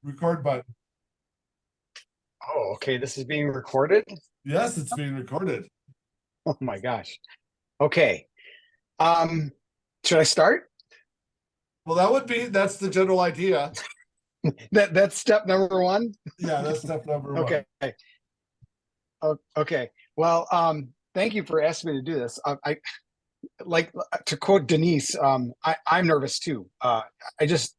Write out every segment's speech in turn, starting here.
Record button. Oh, okay. This is being recorded. Yes, it's being recorded. Oh my gosh. Okay. Um, should I start? Well, that's the general idea. That's step number one. Yeah, that's step number one. Okay. Okay. Well, thank you for asking me to do this. I like to quote Denise. I'm nervous too. I just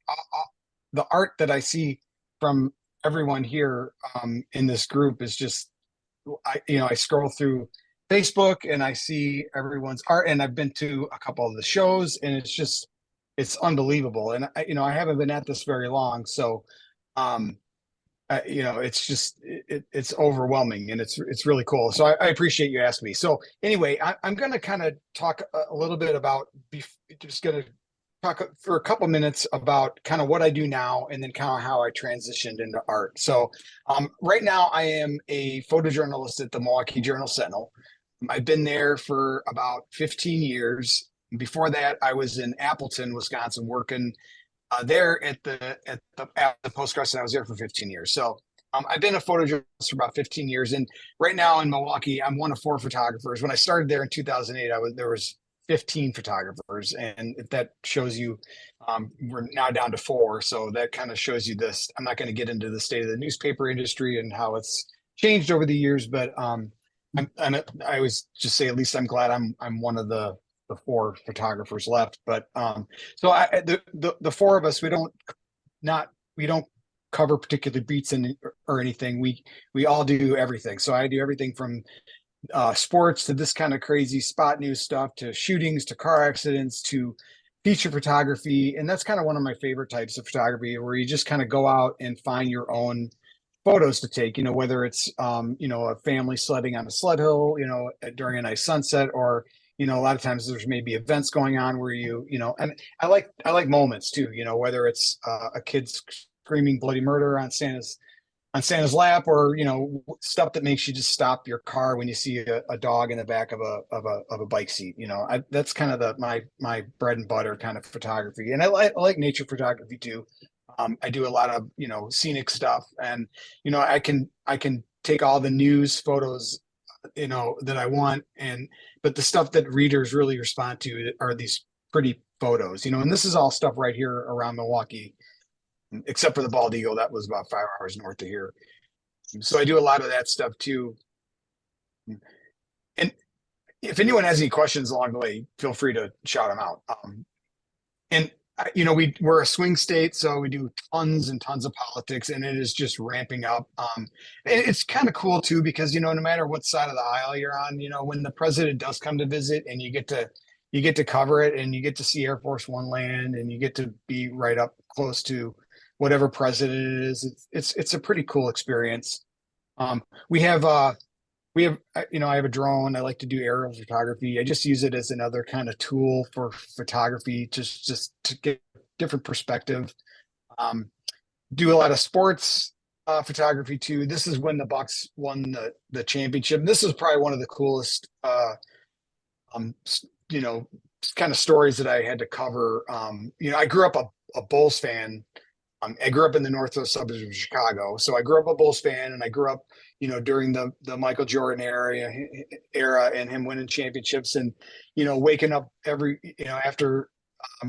the art that I see from everyone here in this group is just I scroll through Facebook and I see everyone's art, and I've been to a couple of the shows, and it's unbelievable. And I haven't been at this very long, so um, it's just it's overwhelming, and it's really cool. So I appreciate you asking me. So anyway, I'm going to kind of talk a little bit about, just going to talk for a couple minutes about kind of what I do now, and then kind of how I transitioned into art. So right now I am a photojournalist at the Milwaukee Journal Sentinel. I've been there for about 15 years. Before that, I was in Appleton, Wisconsin, working there at the Post Crescent. I was there for 15 years. So I've been a photojournalist for about 15 years, and right now in Milwaukee, I'm one of four photographers. When I started there in 2008, there was 15 photographers, and if that shows you, we're now down to four. So that kind of shows you this. I'm not going to get into the state of the newspaper industry and how it's changed over the years, but I always just say at least I'm glad I'm one of the four photographers left. But so the four of us, we don't cover particular beats or anything. We all do everything. So I do everything from sports to this kind of crazy spot news stuff, to shootings, to car accidents, to feature photography. And that's kind of one of my favorite types of photography, where you just kind of go out and find your own photos to take, whether it's a family sledding on a sled hill, during a nice sunset, or a lot of times there's maybe events going on where and I like moments too, whether it's a kid screaming bloody murder on Santa's lap, or stuff that makes you just stop your car when you see a dog in the back of a bike seat. That's kind of my bread and butter kind of photography. And I like nature photography too. I do a lot of scenic stuff, and I can take all the news photos that I want, but the stuff that readers really respond to are these pretty photos. And this is all stuff right here around Milwaukee, except for the bald eagle that was about 5 hours north of here. So I do a lot of that stuff too. And if anyone has any questions along the way, feel free to shout them out. And we're a swing state, so we do tons and tons of politics, and it is just ramping up. And it's kind of cool too, because no matter what side of the aisle you're on, when the president does come to visit, and you get to cover it, and you get to see Air Force One land, and you get to be right up close to whatever president it is. It's a pretty cool experience. Um, we have I have a drone. I like to do aerial photography. I just use it as another kind of tool for photography, just to get different perspective. Um, do a lot of sports photography too. This is when the Bucks won the championship. This is probably one of the coolest um, you know kind of stories that I had to cover. I grew up a Bulls fan. I grew up in the northwest suburbs of Chicago, so I grew up a Bulls fan, and I grew up, during the Michael Jordan era, and him winning championships, and waking up every, after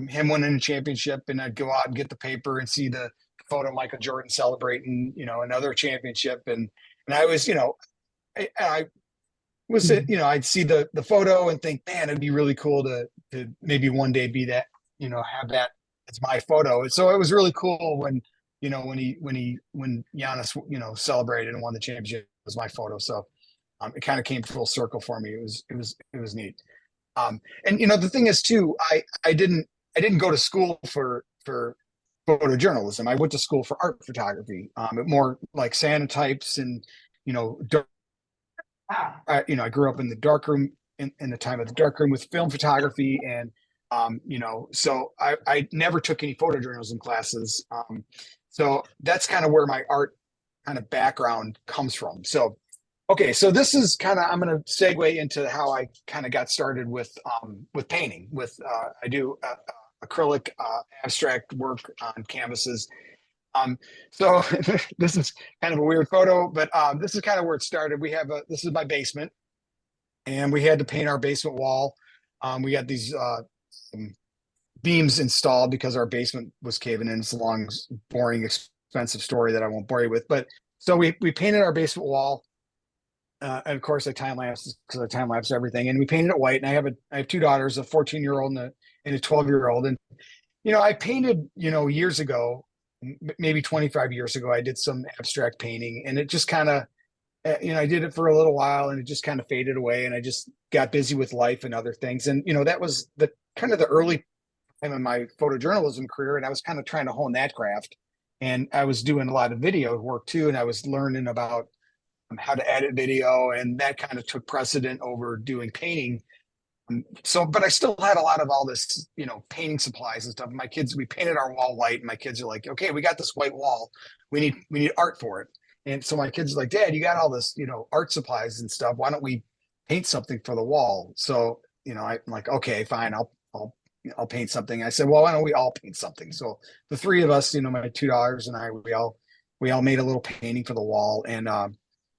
him winning a championship, and I'd go out and get the paper and see the photo of Michael Jordan celebrating, another championship, and I was, I was, I'd see the photo and think, man, it'd be really cool to maybe one day be that, have that as my photo. And so it was really cool when Giannis, celebrated and won the championship. It was my photo. So it kind of came full circle for me. It was neat. And the thing is too, I didn't go to school for photojournalism. I went to school for art photography, more like cyanotypes, and dark, I grew up in the darkroom, in the time of the darkroom, with film photography, and so I never took any photojournalism classes. So that's kind of where my art kind of background comes from. So okay, so this is kind of, I'm going to segue into how I kind of got started with painting. I do acrylic abstract work on canvases. Um, so this is kind of a weird photo, but this is kind of where it started. This is my basement, and we had to paint our basement wall. We got these um, beams installed because our basement was caving in. It's a long, boring, expensive story that I won't bore you with. But so we painted our basement wall. And of course, I time lapse because I time lapse everything. And we painted it white. And I have two daughters, a 14-year-old and a 12-year-old. And I painted, years ago, maybe 25 years ago, I did some abstract painting, and it just kind of, I did it for a little while, and it just kind of faded away, and I just got busy with life and other things. And that was the kind of the early time in my photojournalism career, and I was kind of trying to hone that craft. And I was doing a lot of video work too, and I was learning about how to edit video, and that kind of took precedent over doing painting. So, but I still had a lot of all this, painting supplies and stuff. My kids, we painted our wall white, and my kids are like, okay, we got this white wall. We need art for it. And so my kids are like, Dad, you got all this, art supplies and stuff. Why don't we paint something for the wall? So, I'm like, okay, fine. I'll paint something. I said, well, why don't we all paint something? So the three of us, my two daughters and I, we all made a little painting for the wall. And,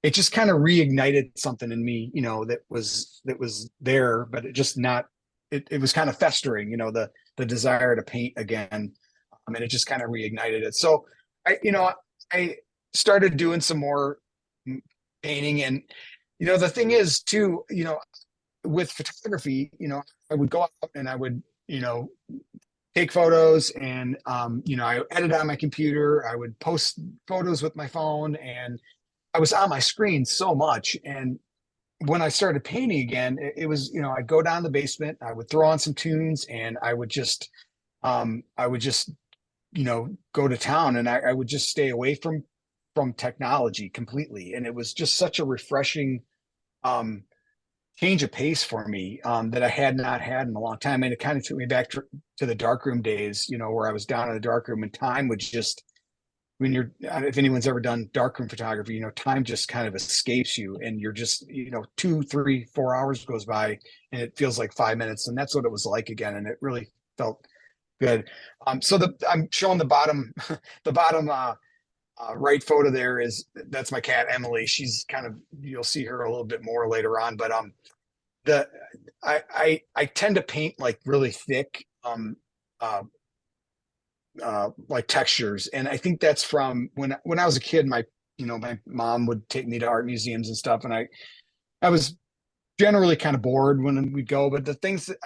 it just kind of reignited something in me, that was there, but it was kind of festering, the desire to paint again. And it just kind of reignited it. So I started doing some more painting. And, the thing is too, with photography, I would go out and I would, take photos, and, I edit on my computer. I would post photos with my phone, and I was on my screen so much. And when I started painting again, it was, I'd go down the basement, I would throw on some tunes, and I would just, go to town, and I would just stay away from technology completely. And it was just such a refreshing, um, change of pace for me, that I had not had in a long time. And it kind of took me back to the darkroom days, where I was down in the darkroom, and time would just, when you're, if anyone's ever done darkroom photography, time just kind of escapes you, and you're just, 2, 3, 4 hours goes by, and it feels like 5 minutes. And that's what it was like again. And it really felt good. So I'm showing the bottom, the bottom, right photo there that's my cat, Emily. She's kind of, you'll see her a little bit more later on, but, the, I tend to paint like really thick, uh, like textures. And I think that's from when I was a kid. My mom would take me to art museums and stuff, and I was generally kind of bored when we'd go. But the things that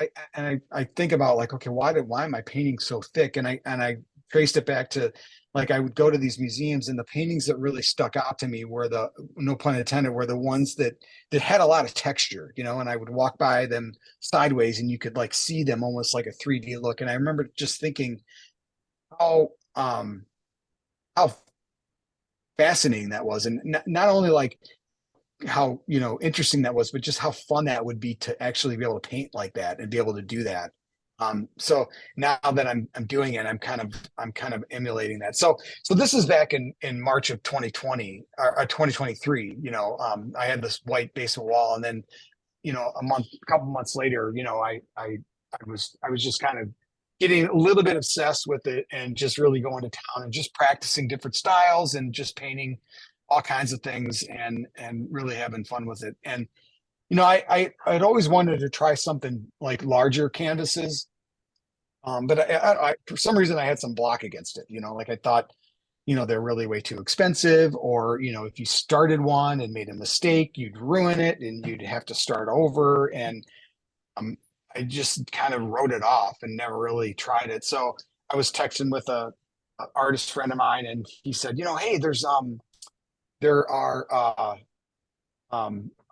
I think about, like, okay, why am I painting so thick? And I traced it back to, like, I would go to these museums, and the paintings that really stuck out to me were, the no pun intended, were the ones that had a lot of texture, and I would walk by them sideways, and you could like see them almost like a 3D look. And I remember just thinking how, how fascinating that was. And not only like how, interesting that was, but just how fun that would be to actually be able to paint like that and be able to do that. So now that I'm doing it, I'm kind of emulating that. So this is back in March of 2020 or 2023. I had this white basement wall, and then, a couple months later, I was just kind of getting a little bit obsessed with it, and just really going to town and just practicing different styles, and just painting all kinds of things, and really having fun with it. And, I'd always wanted to try something like larger canvases. But for some reason I had some block against it. Like, I thought, they're really way too expensive, or, if you started one and made a mistake, you'd ruin it and you'd have to start over. And, um, I just kind of wrote it off and never really tried it. So I was texting with a artist friend of mine, and he said, hey, there are,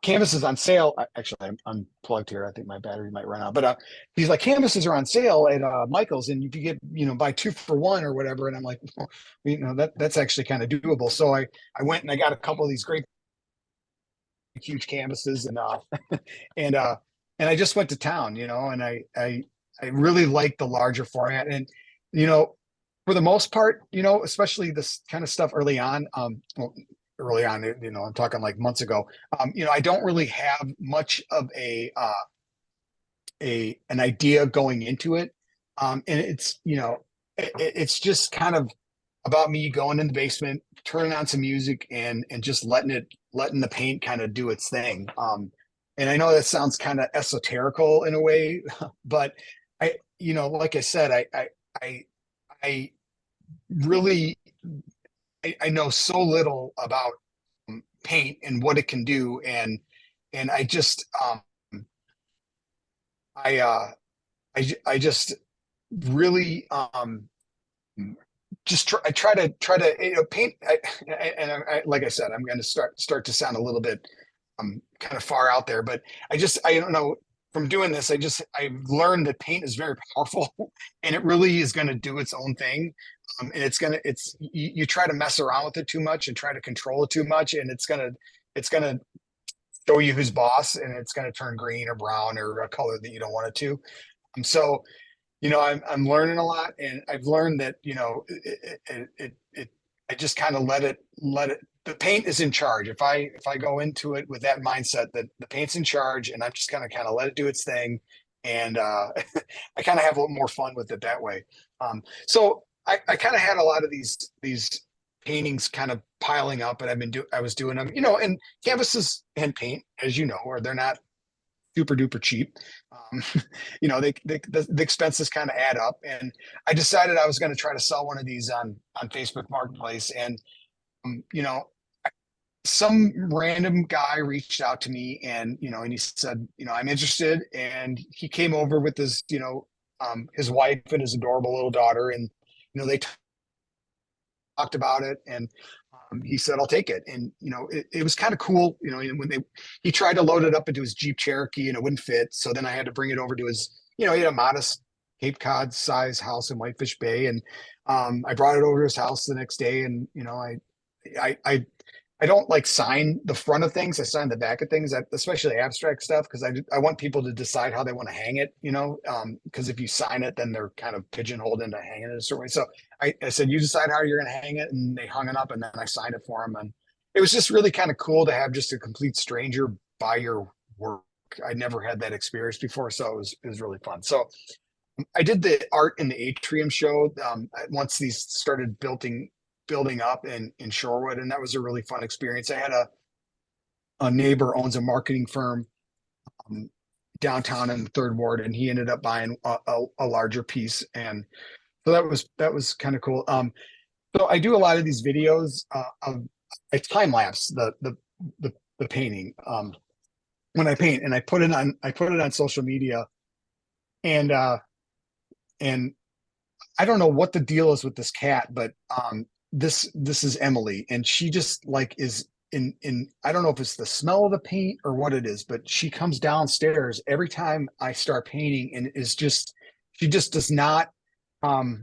canvases on sale. Actually, I'm unplugged here. I think my battery might run out. But, he's like, canvases are on sale at, Michael's, and you could get, buy 2 for 1 or whatever. And I'm like, well, that's actually kind of doable. So I went and I got a couple of these great huge canvases, and, and uh and I just went to town, and I really like the larger format. And, you know for the most part, especially this kind of stuff early on, well, early on, I'm talking like months ago, I don't really have much of an idea going into it. And it's, it's just kind of about me going in the basement, turning on some music, and just letting the paint kind of do its thing. And I know that sounds kind of esoterical in a way, but like I said, I, I really, I know so little about paint and what it can do, and I just, I, uh, I just really, just I try to paint. Like I said, I'm going to start to sound a little bit kind of far out there, but I don't know, from doing this, I've learned that paint is very powerful, and it really is going to do its own thing. And you try to mess around with it too much and try to control it too much, and it's gonna show you who's boss, and it's going to turn green or brown or a color that you don't want it to. So I'm learning a lot, and I've learned that I just kind of let it. The paint is in charge. If I go into it with that mindset that the paint's in charge, and I'm just gonna kind of let it do its thing, and I kind of have a little more fun with it that way. So I kind of had a lot of these paintings kind of piling up, and I was doing them, and canvases and paint, as you know, or they're not super duper cheap. Um, the expenses kind of add up, and I decided I was going to try to sell one of these on Facebook Marketplace, and you know, some random guy reached out to me, and he said, I'm interested, and he came over with his wife and his adorable little daughter, and they talked about it, and he said, I'll take it. And, it was kind of cool, when he tried to load it up into his Jeep Cherokee and it wouldn't fit. So then I had to bring it over to he had a modest Cape Cod size house in Whitefish Bay. And I brought it over to his house the next day. And, I I don't like sign the front of things. I sign the back of things, especially abstract stuff, because I want people to decide how they want to hang it, because if you sign it, then they're kind of pigeonholed into hanging it a certain way. So I said, you decide how you're going to hang it. And they hung it up, and then I signed it for them. And it was just really kind of cool to have just a complete stranger buy your work. I never had that experience before. So it was really fun. So I did the art in the atrium show once these started building up in Shorewood, and that was a really fun experience. I had a neighbor owns a marketing firm um, downtown in the Third Ward, and he ended up buying a larger piece, and so that was kind of cool. So I do a lot of these videos of I time lapse the painting when I paint, and I put it on social media, and and I don't know what the deal is with this cat, but this is Emily, and she just like is in I don't know if it's the smell of the paint or what it is, but she comes downstairs every time I start painting, and she just does not I'll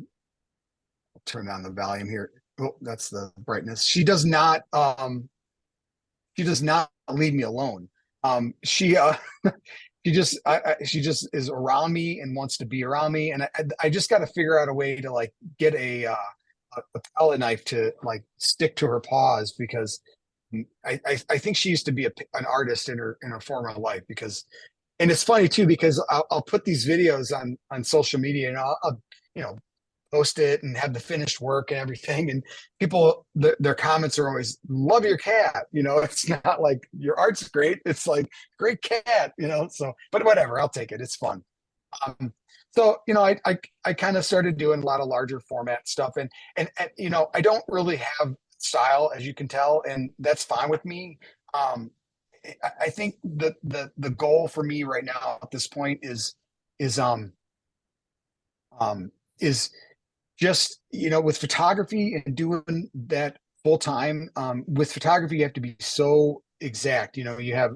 turn down the volume here. Oh, that's the brightness. She does not leave me alone. She she just is around me and wants to be around me, and I just got to figure out a way to like get a palette knife to like stick to her paws, because I think she used to be an artist in her former life, because and it's funny too, because I'll put these videos on social media, and I'll post it and have the finished work and everything, and people their comments are always, love your cat. It's not like your art's great, it's like, great cat. So but whatever, I'll take it, it's fun. um, so I kind of started doing a lot of larger format stuff, and I don't really have style, as you can tell, and that's fine with me. um, I think the goal for me right now at this point is um is just with photography and doing that full time. With photography, you have to be so exact. You have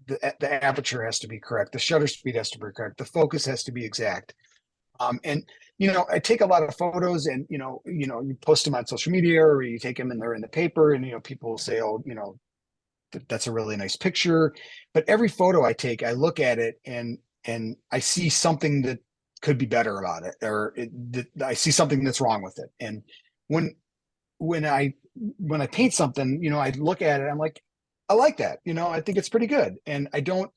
the aperture has to be correct, the shutter speed has to be correct, the focus has to be exact. And I take a lot of photos, and you post them on social media, or you take them and they're in the paper, and people will say, oh, that's a really nice picture. But every photo I take, I look at it, and I see something that could be better about it, or I see something that's wrong with it. And when when I when I paint something, I look at it, I'm like, I like that. I think it's pretty good, and I don't.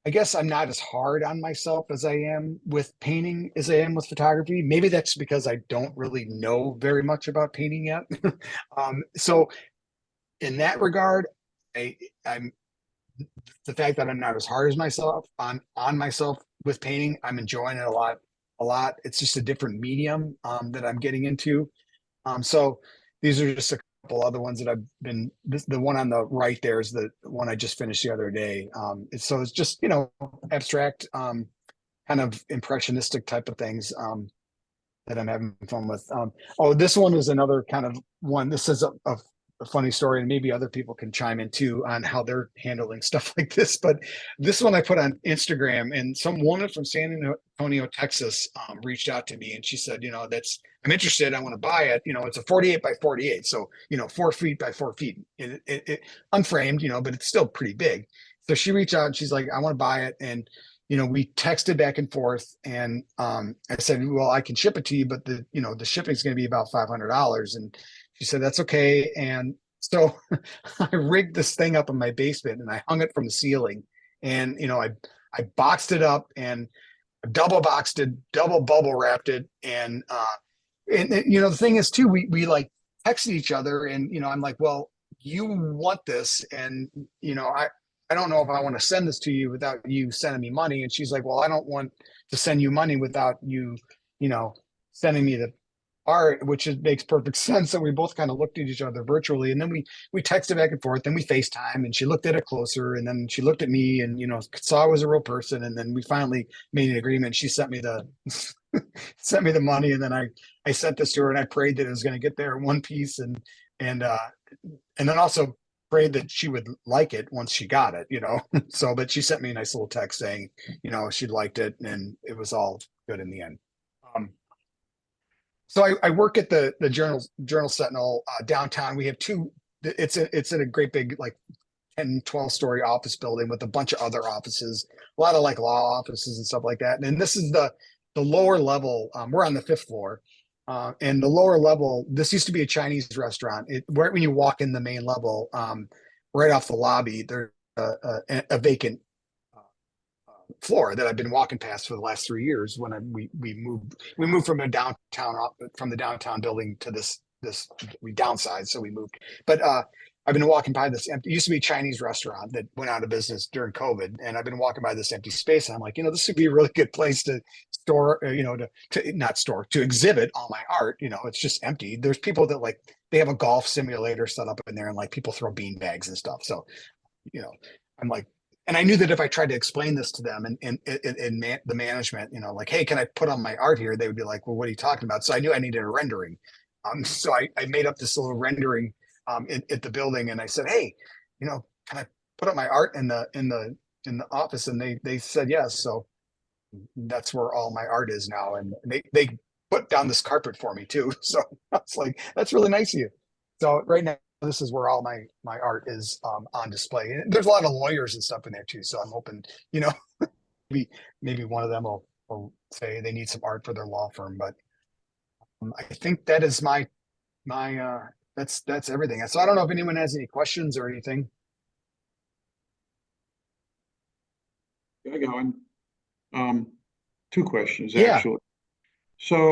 I guess I'm not as hard on myself as I am with painting as I am with photography. Maybe that's because I don't really know very much about painting yet. So in that regard, I'm the fact that I'm not as hard as myself on myself with painting. I'm enjoying it a lot. A lot. It's just a different medium that I'm getting into. So these are just a couple other ones that I've been. The one on the right there is the one I just finished the other day. It's just abstract, kind of impressionistic type of things that I'm having fun with. Oh, this one is another kind of one. This is a funny story, and maybe other people can chime in too on how they're handling stuff like this. But this one I put on Instagram, and some woman from San Antonio, Texas, reached out to me, and she said, that's I'm interested. I want to buy it. It's a 48 by 48, so 4 feet by 4 feet, unframed, but it's still pretty big. So she reached out and she's like, I want to buy it, and we texted back and forth, and I said, well, I can ship it to you, but the shipping is going to be about $500. And she said, that's okay. And so I rigged this thing up in my basement and I hung it from the ceiling, and I boxed it up and double boxed it, double bubble wrapped it, and the thing is too, we like texted each other, and I'm like, well, you want this, and I don't know if I want to send this to you without you sending me money. And she's like, well, I don't want to send you money without you, sending me the art, which makes perfect sense. So we both kind of looked at each other virtually, and then we texted back and forth, then we FaceTime, and she looked at it closer, and then she looked at me, and saw I was a real person, and then we finally made an agreement. She sent me the sent me the money, and then I sent this to her, and I prayed that it was going to get there in one piece, and and then also prayed that she would like it once she got it, So, but she sent me a nice little text saying, she liked it, and it was all good in the end. Um, so I work at the Journal Sentinel downtown. We have two. It's in a great big, like, 10, 12-story office building with a bunch of other offices, a lot of like law offices and stuff like that. And then this is the lower level. We're on the fifth floor. And the lower level, this used to be a Chinese restaurant. Right when you walk in the main level, right off the lobby, there's a vacant floor that I've been walking past for the last 3 years. When we moved from the downtown building to this we downsized, so we moved. But I've been walking by this empty. It used to be a Chinese restaurant that went out of business during COVID, and I've been walking by this empty space, and I'm like, this would be a really good place to store, to not store, to exhibit all my art. It's just empty. There's people that, like, they have a golf simulator set up in there, and like people throw bean bags and stuff. So, you know, I'm like, and I knew that if I tried to explain this to them and the management, like, hey, can I put on my art here? They would be like, well, what are you talking about? So I knew I needed a rendering. So I made up this little rendering at the building, and I said, hey, can I put up my art in the office? And they said yes. So that's where all my art is now, and they put down this carpet for me too. So I was like, that's really nice of you. So right now, this is where all my art is on display. And there's a lot of lawyers and stuff in there too. So I'm hoping, maybe one of them will say they need some art for their law firm. But I think that is my that's everything. So I don't know if anyone has any questions or anything. I got one. Two questions, Yeah. actually. So